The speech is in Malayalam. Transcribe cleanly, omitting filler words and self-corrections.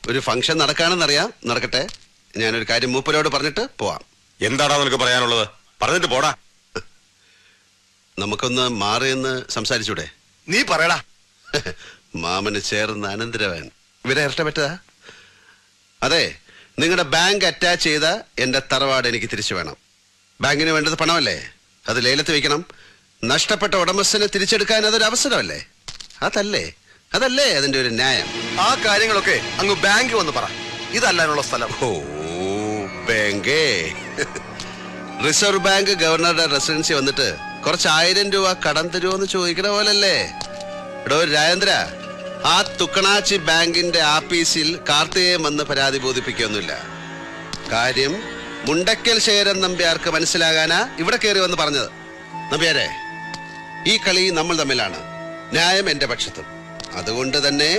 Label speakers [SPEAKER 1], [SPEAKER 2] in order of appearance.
[SPEAKER 1] ഒരു ഫംഗ്ഷൻ നടക്കാണെന്നറിയാം. നടക്കട്ടെ. ഞാനൊരു കാര്യം മൂപ്പരോട് പറഞ്ഞിട്ട് പോവാം.
[SPEAKER 2] എന്താടാ നിനക്ക് പറയാനുള്ളത്? പറഞ്ഞിട്ട് പോടാ.
[SPEAKER 1] നമുക്കൊന്ന് മാറിയെന്ന് സംസാരിച്ചൂടെ?
[SPEAKER 2] നീ പറയടാ.
[SPEAKER 1] മാമന് ചേർന്ന് അനന്തരവൻ ഇവരെ ഇരട്ട പറ്റതാ. അതെ, നിങ്ങളുടെ ബാങ്ക് അറ്റാച്ച് ചെയ്ത എന്റെ തറവാട് എനിക്ക് തിരിച്ചു വേണം. ബാങ്കിന് വേണ്ടത് പണമല്ലേ? അത് ലേലത്ത് വെക്കണം. നഷ്ടപ്പെട്ട ഉടമസ്ഥനെ തിരിച്ചെടുക്കാൻ അതൊരു അവസരമല്ലേ? അതല്ലേ അതിന്റെ ഒരു ന്യായം.
[SPEAKER 2] ആ കാര്യങ്ങളൊക്കെ അങ്ങ് ബാങ്ക് വന്ന് പറ. ഇതല്ലാനുള്ള സ്ഥലം.
[SPEAKER 1] ഓ, ബാങ്കേ. റിസർവ് ബാങ്ക് ഗവർണറുടെ റെസിഡൻസി വന്നിട്ട് കുറച്ച് 1000 രൂപ കടം തരുമോന്ന് ചോദിക്കണ പോലല്ലേ? എടോ രാജേന്ദ്ര, ആ തുക്കണാച്ചി ബാങ്കിന്റെ ആഫീസിൽ കാർത്തികേയൻ വന്ന് പരാതി ബോധിപ്പിക്കൊന്നുമില്ല. കാര്യം മുണ്ടക്കൽ ശേഖരൻ നമ്പ്യാർക്ക് മനസ്സിലാകാനാ ഇവിടെ കയറി വന്ന് പറഞ്ഞത്. നമ്പ്യാരെ, ഈ കളി നമ്മൾ തമ്മിലാണ്. ന്യായം എന്റെ പക്ഷത്തും. അതുകൊണ്ട് തന്നെ